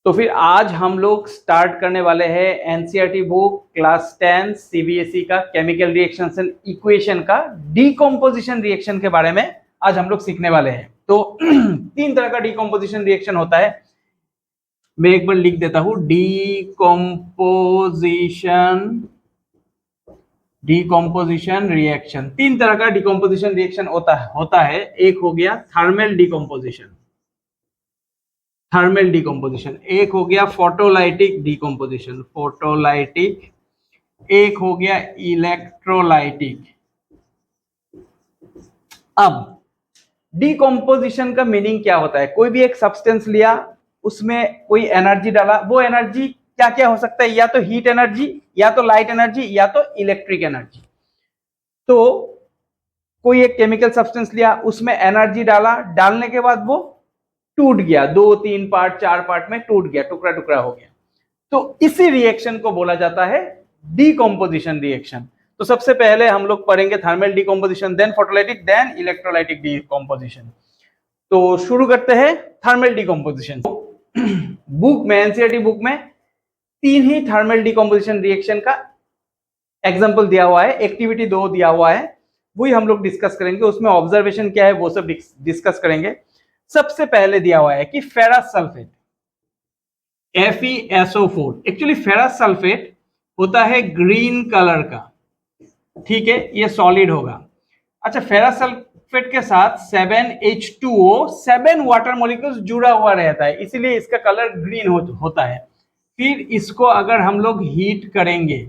तो फिर आज हम लोग स्टार्ट करने वाले हैं एनसीईआरटी बुक क्लास 10 सीबीएसई का केमिकल रिएक्शंस एंड इक्वेशन का डीकम्पोजिशन रिएक्शन के बारे में आज हम लोग सीखने वाले हैं। तो 3 तरह का डीकम्पोजिशन रिएक्शन होता है। मैं एक बार लिख देता हूं, डीकम्पोजिशन रिएक्शन। 3 तरह का डीकम्पोजिशन रिएक्शन होता है। एक हो गया थर्मल डीकम्पोजिशन, एक हो गया फोटोलाइटिक डीकम्पोजिशन, एक हो गया इलेक्ट्रोलाइटिक। अब डीकम्पोजिशन का मीनिंग क्या होता है? कोई भी एक सब्सटेंस लिया, उसमें कोई एनर्जी डाला, वो एनर्जी क्या क्या हो सकता है? या तो हीट एनर्जी, या तो लाइट एनर्जी, या तो इलेक्ट्रिक एनर्जी। तो कोई एक केमिकल सब्सटेंस लिया, उसमें एनर्जी डाला, डालने के बाद वो टूट गया, 2, 3 पार्ट 4 पार्ट में टूट गया, टुकड़ा टुकड़ा हो गया। तो इसी रिएक्शन को बोला जाता है डीकम्पोजिशन रिएक्शन। तो सबसे पहले हम लोग पढ़ेंगे thermal decomposition, then photolytic, then electrolytic decomposition. तो शुरू करते हैं थर्मल डीकम्पोजिशन। बुक में, एनसीईआरटी बुक में 3 ही थर्मल डीकम्पोजिशन रिएक्शन का एग्जांपल दिया हुआ है, एक्टिविटी 2 दिया हुआ है, वही हम लोग डिस्कस करेंगे। उसमें ऑब्जर्वेशन क्या है वो सब डिस्कस करेंगे। सबसे पहले दिया हुआ है कि ferrous sulphate FeSO4। Actually ferrous sulphate होता है ग्रीन कलर का, ठीक है, ये सॉलिड होगा। अच्छा, फेरस सल्फेट के साथ 7H2O 7 वाटर मॉलिक्यूल्स जुड़ा हुआ रहता है, इसीलिए इसका कलर ग्रीन होता है। फिर इसको अगर हम लोग हीट करेंगे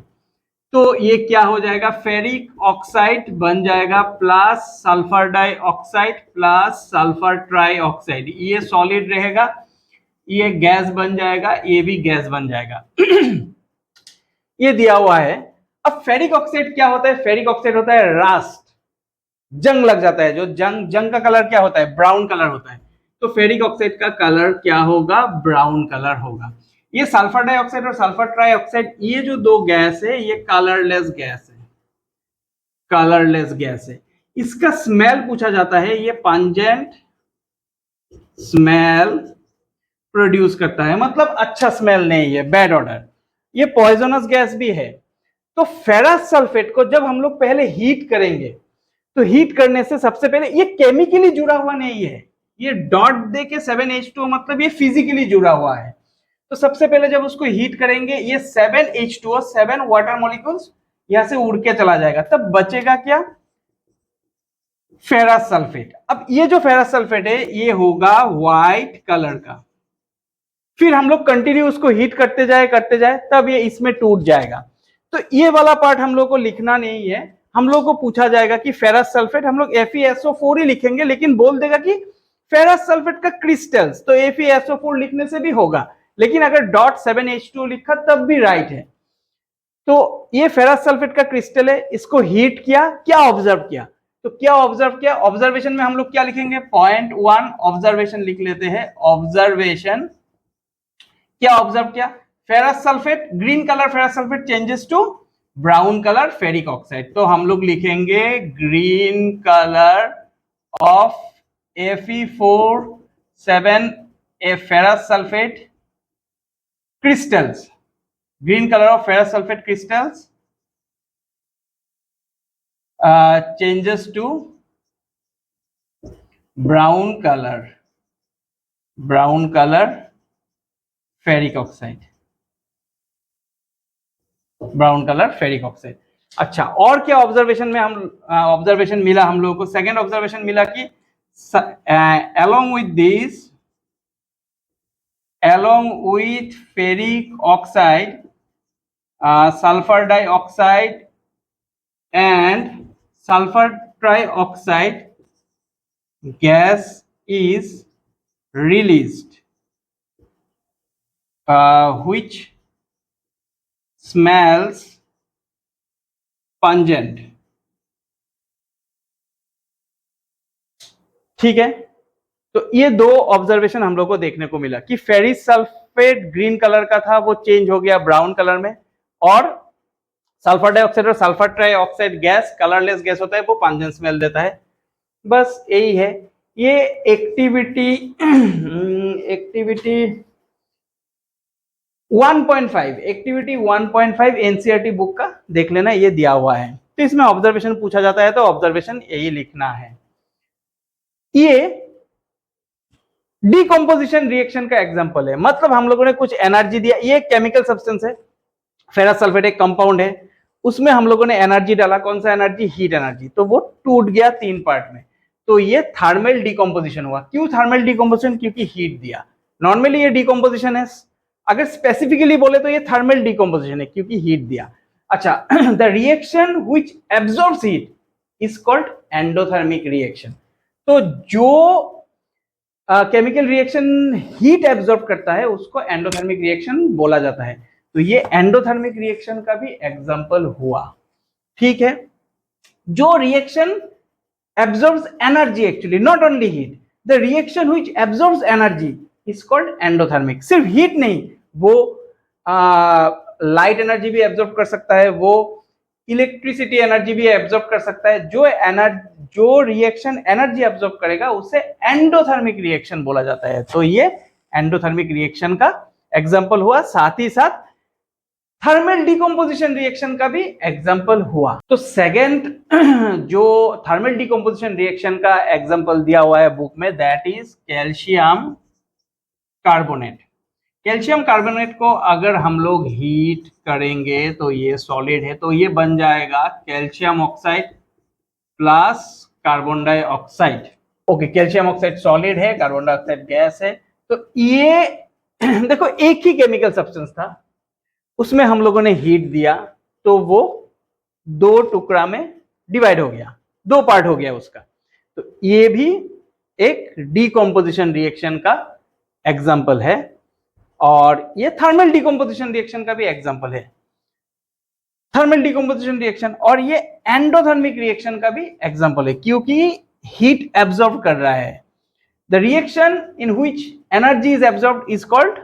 तो ये क्या हो जाएगा? फेरिक ऑक्साइड बन जाएगा, plus sulphur dioxide plus sulphur trioxide. ये सॉलिड रहेगा, ये गैस बन जाएगा, ये भी गैस बन जाएगा। ये दिया हुआ है। अब फेरिक ऑक्साइड क्या होता है? फेरिक ऑक्साइड होता है रास्ट, जंग लग जाता है। जो जंग का कलर क्या होता है? ब्राउन कलर होता है। तो फेरिक ऑक्साइड का कलर क्या होगा? ब्राउन कलर होगा। ये सल्फर डाइऑक्साइड और सल्फर ट्राइऑक्साइड, ये जो 2 गैस है, ये कलरलेस गैस है। इसका स्मेल पूछा जाता है, ये पंजेंट स्मेल प्रोड्यूस करता है, मतलब अच्छा स्मेल नहीं है, बैड ऑर्डर। ये पॉइजनस गैस भी है। तो फेरस सल्फेट को जब हम लोग पहले हीट करेंगे, तो हीट करने से सबसे पहले, ये केमिकली जुड़ा हुआ नहीं है, ये डॉट दे के 7H2O, मतलब ये फिजिकली जुड़ा हुआ है। तो सबसे पहले जब उसको हीट करेंगे, ये 7H2O 7 वाटर मॉलिक्यूल्स यहां से उड़ के चला जाएगा, तब बचेगा क्या? Ferrous sulphate. अब ये जो फेरस सल्फेट है, ये होगा व्हाइट कलर का। फिर हम लोग कंटिन्यू उसको हीट करते जाए, तब ये इसमें टूट जाएगा। तो ये वाला पार्ट हम लोग को लिखना नहीं है। हम लोग को पूछा जाएगा कि फेरस सल्फेट, हम लोग FeSO4 ही लिखेंगे, लेकिन बोल देगा कि फेरस सल्फेट का क्रिस्टल्स, तो FeSO4 लिखने से भी होगा, लेकिन अगर डॉट 7H2O लिखा तब भी राइट है। तो ये फेरस सल्फेट का क्रिस्टल है, इसको हीट किया, क्या ऑब्जर्व किया? तो क्या ऑब्जर्व किया? ऑब्जर्वेशन में हम लोग क्या लिखेंगे? पॉइंट 1 ऑब्जर्वेशन लिख लेते हैं। ऑब्जर्वेशन क्या ऑब्जर्व किया? Ferrous sulphate, green colour ferrous sulphate changes to brown colour ferric oxide. तो हम लोग लिखेंगे green colour of Fe4 7 ferrous sulphate crystals, green color of ferrous sulfate crystals changes to brown color ferric oxide, brown colour ferric oxide. अच्छा, और क्या observation में हम observation मिला हम लोगों को? सेकेंड ऑब्जर्वेशन मिला कि along with ferric oxide, sulfur dioxide and sulfur trioxide gas is released, which smells pungent। ठीक है, तो ये 2 ऑब्जर्वेशन हम लोग को देखने को मिला कि फेरिस सल्फेट ग्रीन कलर का था, वो चेंज हो गया ब्राउन कलर में, और सल्फर डाइऑक्साइड और sulphur trioxide gas colourless gas होता है, वो पंजेंट स्मेल देता है। बस यही है। ये एक्टिविटी 1.5 एक्टिविटी 1.5 एनसीईआरटी बुक का देख लेना, ये दिया हुआ है। तो इसमें ऑब्जर्वेशन पूछा जाता है तो ऑब्जर्वेशन यही लिखना है। ये डीकंपोजिशन रिएक्शन का एग्जांपल है, मतलब हम लोगों ने कुछ एनर्जी दिया, ये केमिकल सब्सटेंस है, फेरस सल्फेट एक कंपाउंड है, उसमें हम लोगों ने एनर्जी डाला, कौन सा एनर्जी, हीट एनर्जी, तो वो टूट गया 3 पार्ट में, तो ये थर्मल डीकंपोजिशन हुआ। क्यों थर्मल डीकंपोजिशन, क्योंकि हीट दिया। नॉर्मली ये डीकंपोजिशन है, अगर स्पेसिफिकली बोले तो ये थर्मल डीकंपोजिशन है क्योंकि हीट दिया। अच्छा, the reaction which absorbs heat is called endothermic reaction. तो जो केमिकल रिएक्शन हीट एब्जॉर्ब करता है उसको एंडोथर्मिक रिएक्शन बोला जाता है। तो ये एंडोथर्मिक रिएक्शन का भी एग्जांपल हुआ। ठीक है, जो reaction absorbs energy, actually not only heat, the reaction which absorbs energy is called endothermic। सिर्फ हीट नहीं, वो लाइट एनर्जी भी एब्जॉर्ब कर सकता है, वो इलेक्ट्रिसिटी एनर्जी भी एब्जॉर्ब कर सकता है। जो रिएक्शन एनर्जी एब्जॉर्ब करेगा उसे एंडोथर्मिक रिएक्शन बोला जाता है। तो ये एंडोथर्मिक रिएक्शन का एग्जांपल हुआ, साथ ही साथ थर्मल डिकम्पोजिशन रिएक्शन का भी एग्जांपल हुआ। तो सेकंड जो थर्मल डिकम्पोजिशन रिएक्शन का एग्जांपल दिया हुआ है बुक में, that is calcium carbonate. Calcium carbonate को अगर हम लोग हीट करेंगे तो ये सॉलिड है, तो ये बन जाएगा calcium oxide plus carbon dioxide. Okay, calcium oxide solid है, कार्बन डाइऑक्साइड गैस है। तो ये देखो एक ही केमिकल सब्सटेंस था, उसमें हम लोगों ने हीट दिया तो वो 2 टुकड़ा में डिवाइड हो गया, 2 पार्ट हो गया उसका। तो ये भी एक डीकंपोजिशन रिएक्शन का एग्जांपल है, और ये थर्मल डीकंपोजिशन रिएक्शन का भी एग्जांपल है, थर्मल डीकंपोजिशन रिएक्शन। और ये एंडोथर्मिक रिएक्शन का भी एग्जांपल है क्योंकि हीट एब्जॉर्ब कर रहा है। The reaction in which energy is absorbed is called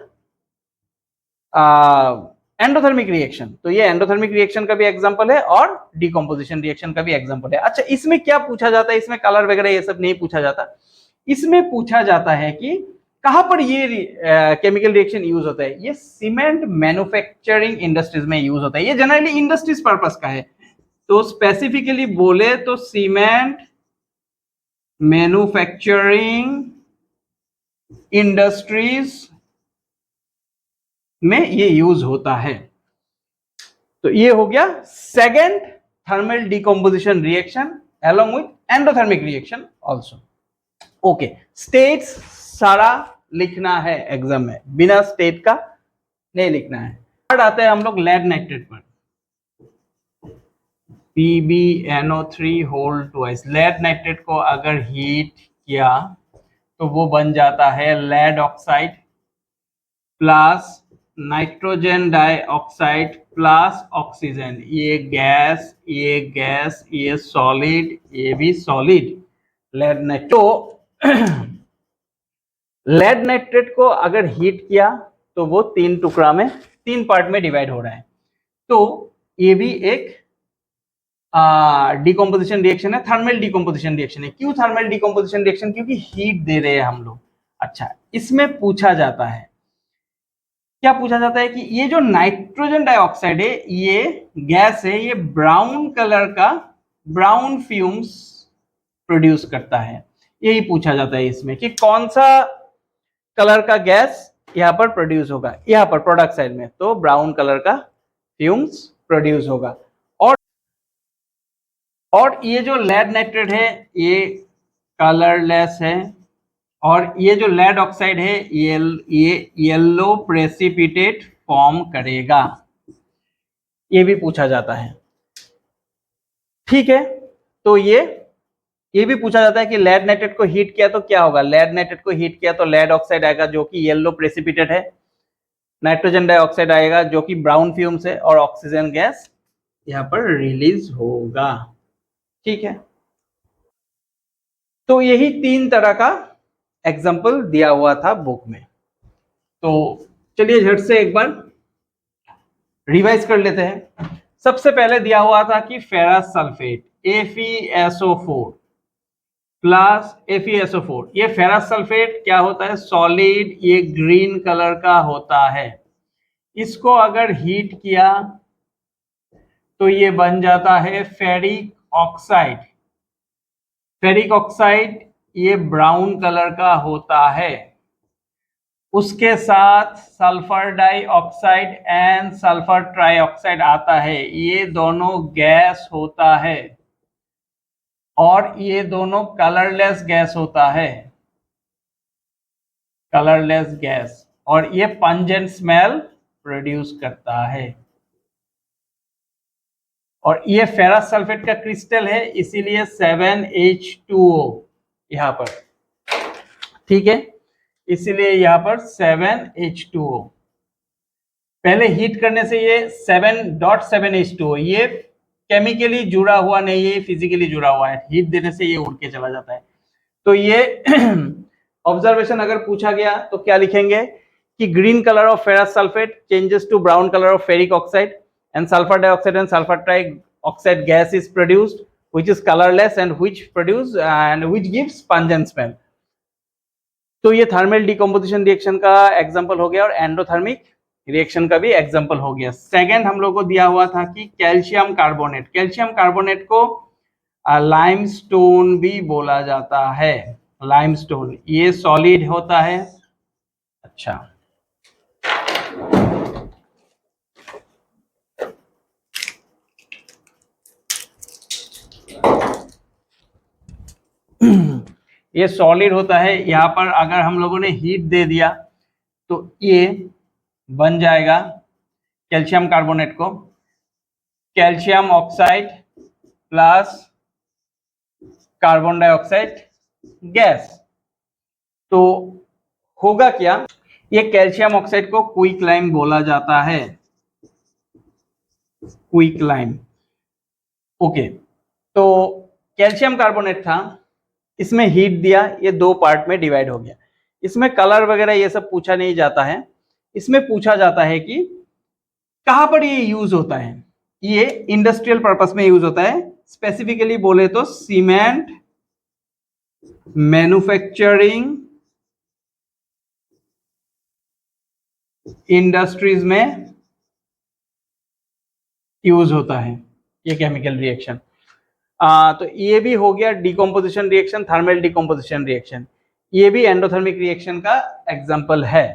endothermic reaction. तो ये एंडोथर्मिक रिएक्शन का भी एग्जांपल है और डीकंपोजिशन रिएक्शन का भी एग्जांपल है। अच्छा, इसमें क्या पूछा जाता है, इसमें कलर वगैरह ये सब नहीं पूछा जाता, इसमें पूछा जाता है कि कहां पर ये केमिकल रिएक्शन यूज होता है। ये सीमेंट मैन्युफैक्चरिंग इंडस्ट्रीज में यूज होता है, ये जनरली इंडस्ट्रीज पर्पस का है। तो स्पेसिफिकली बोले तो सीमेंट मैन्युफैक्चरिंग इंडस्ट्रीज में ये यूज होता है। तो ये हो गया second thermal decomposition reaction along with endothermic reaction also. Okay, states सारा लिखना है एग्जाम में, बिना स्टेट का नहीं लिखना है। थर्ड आते हैं हम लोग लेड नाइट्रेट पर, PbNO3 whole twice. Lead nitrate को अगर हीट किया तो वो बन जाता है lead oxide plus nitrogen dioxide plus oxygen. ये गैस, ये गैस, ये सॉलिड, ये भी सॉलिड, लेड नाइट्रेट। तो लेड नाइट्रेट को अगर हीट किया तो वो 3 टुकड़ा में, 3 पार्ट में डिवाइड हो रहा है। तो ये भी एक डीकंपोजिशन रिएक्शन है, थर्मल डीकंपोजिशन रिएक्शन है। क्यों थर्मल डीकंपोजिशन रिएक्शन, क्योंकि हीट दे रहे हैं हम लोग। अच्छा, इसमें पूछा जाता है, क्या पूछा जाता है कि ये जो नाइट्रोजन डाइऑक्साइड है, ये गैस है, ये ब्राउन कलर का ब्राउन फ्यूम्स प्रोड्यूस करता है। यही पूछा जाता है इसमें कि कौन सा कलर का गैस यहाँ पर प्रोड्यूस होगा, यहाँ पर प्रोडक्ट साइड में, तो ब्राउन कलर का फ्यूम्स प्रोड्यूस होगा। और ये जो लेड नाइट्रेट है ये कलरलेस है, और ये जो लेड ऑक्साइड है ये येलो प्रेसिपिटेट फॉर्म करेगा, ये भी पूछा जाता है। ठीक है, तो ये भी पूछा जाता है कि लेड नाइट्रेट को हीट किया तो क्या होगा। लेड नाइट्रेट को हीट किया तो लेड ऑक्साइड आएगा जो कि येलो प्रेसिपिटेट है, नाइट्रोजन डाइऑक्साइड आएगा जो कि ब्राउन फ्यूम्स है, और ऑक्सीजन गैस यहाँ पर रिलीज होगा। ठीक है, तो यही 3 तरह का एग्जाम्पल दिया हुआ था बुक में। तो चलिए झट से एक बार रिवाइज कर लेते हैं। सबसे पहले दिया हुआ था कि ferrous sulphate FeSO4 plus FeSO4, ये फेरस सल्फेट क्या होता है, सॉलिड, ये ग्रीन कलर का होता है। इसको अगर हीट किया तो ये बन जाता है फेरिक ऑक्साइड। फेरिक ऑक्साइड ये ब्राउन कलर का होता है। उसके साथ sulphur dioxide and sulphur trioxide आता है, ये दोनों गैस होता है और ये दोनों कलरलेस गैस होता है, कलरलेस गैस, और ये पंजेंट स्मेल प्रोड्यूस करता है। और ये फेरस सल्फेट का क्रिस्टल है, इसीलिए 7H2O यहां पर, ठीक है, इसीलिए यहां पर 7H2O। पहले हीट करने से ये 7.7H2O, ये केमिकली जुड़ा हुआ नहीं है, फिजिकली जुड़ा हुआ है, हीट देने से ये उड़ के चला जाता है। तो ये ऑब्जर्वेशन अगर पूछा गया तो क्या लिखेंगे कि green colour of ferrous sulphate changes to brown colour of ferric oxide and sulfur dioxide and sulfur trioxide gas is produced which is colorless and which gives pungent smell। तो ये थर्मल डिकम्पोजिशन रिएक्शन का example हो गया और endothermic reaction का भी example हो गया। सेकंड हम लोग को दिया हुआ था कि कैल्शियम कार्बोनेट, कैल्शियम कार्बोनेट को लाइमस्टोन भी बोला जाता है। लाइमस्टोन ये सॉलिड होता है। अच्छा, ये सॉलिड होता है। यहाँ पर अगर हम लोगों ने हीट दे दिया तो ये बन जाएगा कैल्शियम कार्बोनेट को calcium oxide plus carbon dioxide gas. तो होगा क्या, ये कैल्शियम ऑक्साइड को क्विक लाइम बोला जाता है, क्विक लाइम। ओके, तो कैल्शियम कार्बोनेट था, इसमें हीट दिया, ये दो पार्ट में डिवाइड हो गया। इसमें कलर वगैरह ये सब पूछा नहीं जाता है, इसमें पूछा जाता है कि कहां पर ये यूज होता है। ये इंडस्ट्रियल पर्पस में यूज होता है, स्पेसिफिकली बोले तो सीमेंट मैन्युफैक्चरिंग इंडस्ट्रीज में यूज होता है ये केमिकल रिएक्शन। तो ये भी हो गया decomposition reaction, thermal decomposition reaction, ये भी एंडोथर्मिक रिएक्शन का एग्जांपल है।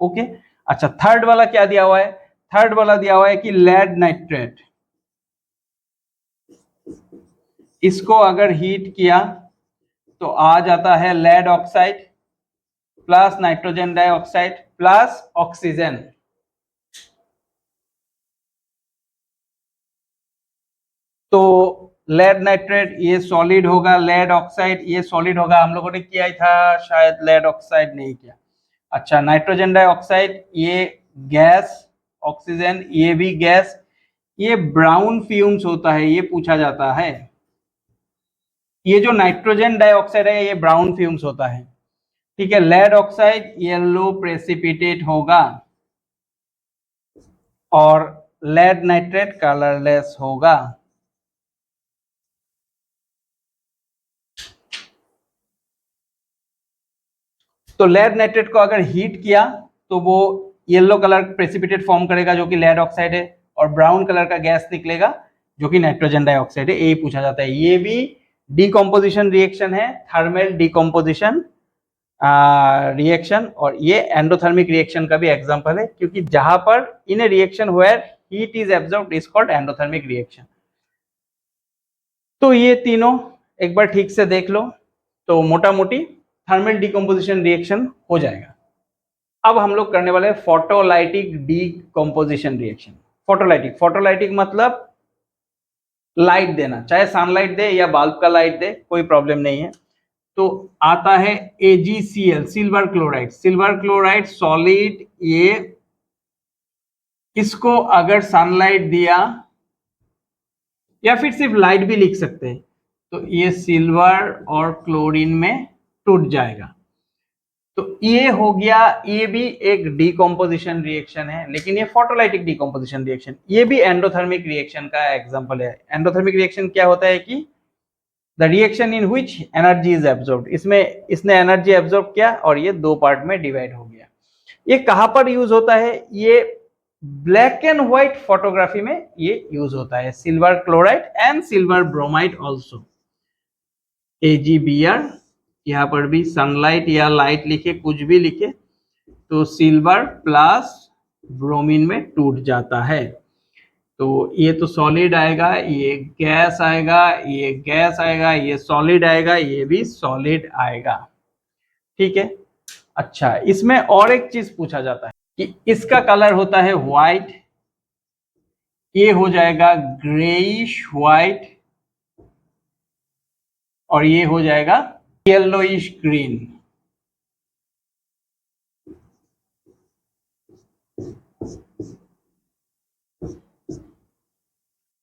ओके, अच्छा, थर्ड वाला क्या दिया हुआ है, थर्ड वाला दिया हुआ है कि लेड नाइट्रेट, इसको अगर हीट किया तो आ जाता है lead oxide plus nitrogen dioxide plus oxygen. तो लेड नाइट्रेट ये सॉलिड होगा, लेड ऑक्साइड ये सॉलिड होगा, हम लोगों ने किया ही था शायद, लेड ऑक्साइड नहीं किया। अच्छा, नाइट्रोजन डाइऑक्साइड ये गैस, ऑक्सीजन ये भी गैस, ये ब्राउन फ्यूम्स होता है, ये पूछा जाता है। ये जो नाइट्रोजन डाइऑक्साइड है ये ब्राउन फ्यूम्स होता है, ठीक है। लेड ऑक्साइड येलो प्रेसिपिटेट होगा और लेड नाइट्रेट कलरलेस होगा। तो लेड नाइट्रेट को अगर हीट किया तो वो येलो कलर प्रेसिपिटेट फॉर्म करेगा जो कि लेड ऑक्साइड है, और ब्राउन कलर का गैस निकलेगा जो कि नाइट्रोजन डाइऑक्साइड है, यही पूछा जाता है। ये भी डिकम्पोजिशन रिएक्शन है, थर्मल डिकम्पोजिशन रिएक्शन, और ये एंडोथर्मिक रिएक्शन का भी एग्जांपल है, क्योंकि जहां पर in a reaction where heat is absorbed is called endothermic reaction. तो ये तीनों एक बार ठीक से देख लो तो मोटा मोटी थर्मल डिकम्पोजिशन रिएक्शन हो जाएगा। अब हम लोग करने वाले photolytic decomposition reaction. Photolytic, photolytic मतलब लाइट देना, चाहे सनलाइट दे या बल्ब का लाइट दे, कोई प्रॉब्लम नहीं है। तो आता है AgCl, silver chloride, silver chloride solid, ये इसको अगर सनलाइट दिया या फिर सिर्फ लाइट भी लिख सकते हैं तो ये सिल्वर और क्लोरीन में टूट जाएगा। तो ये हो गया, ये भी एक डिकम्पोजिशन रिएक्शन है, लेकिन ये फोटोलाइटिक डिकम्पोजिशन रिएक्शन, ये भी एंडोथर्मिक रिएक्शन का एग्जांपल है। एंडोथर्मिक रिएक्शन क्या होता है कि the reaction in which energy is absorbed, इसमें इसने एनर्जी एब्जॉर्ब किया और ये दो पार्ट में डिवाइड हो गया। ये कहां पर यूज होता है? ये ब्लैक एंड व्हाइट फोटोग्राफी में ये यूज होता है, silver chloride and silver bromide also. AgBr, यहाँ पर भी सनलाइट या लाइट लिखे, कुछ भी लिखे, तो सिल्वर प्लस ब्रोमीन में टूट जाता है। तो ये तो सॉलिड आएगा, ये गैस आएगा, ये गैस आएगा, ये सॉलिड आएगा, ये भी सॉलिड आएगा। ठीक है। अच्छा, इसमें और एक चीज पूछा जाता है कि इसका कलर होता है व्हाइट, ये हो जाएगा ग्रेइश व्हाइट, और ये हो जाएगा yellowish green.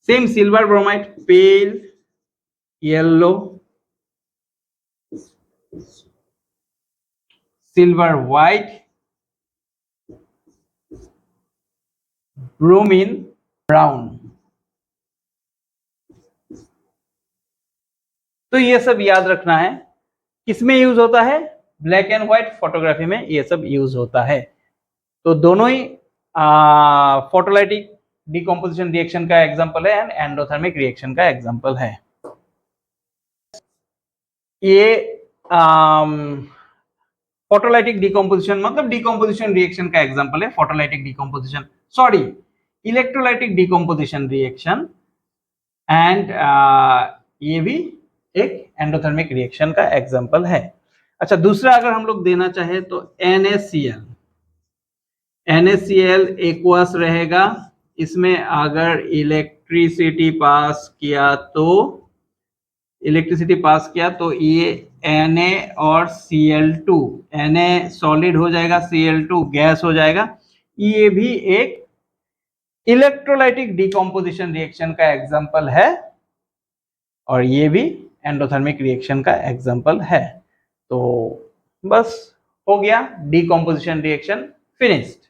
Same silver bromide, pale yellow, silver white, bromine brown. तो ये सब याद रखना है। किसमें यूज होता है? ब्लैक एंड व्हाइट फोटोग्राफी में ये सब यूज होता है। तो दोनों ही फोटोलाइटिक डिकम्पोजिशन रिएक्शन का एग्जांपल है एंड एंडोथर्मिक रिएक्शन का एग्जांपल है। ये फोटोलाइटिक डिकम्पोजिशन मतलब डिकम्पोजिशन रिएक्शन का एग्जांपल है, photolytic decomposition, sorry, electrolytic decomposition reaction, and ये भी एक एंडोथर्मिक रिएक्शन का एग्जांपल है। अच्छा, दूसरा अगर हम लोग देना चाहे तो NaCl, NaCl एक्वस रहेगा, इसमें अगर इलेक्ट्रिसिटी पास किया तो ये Na और Cl2, Na सॉलिड हो जाएगा, Cl2 गैस हो जाएगा। ये भी एक इलेक्ट्रोलाइटिक डिकम्पोजिशन रिएक्शन का एग्जांपल है, और ये भी एंडोथर्मिक रिएक्शन का एग्जांपल है। तो बस हो गया, डिकम्पोजिशन रिएक्शन फिनिश्ड।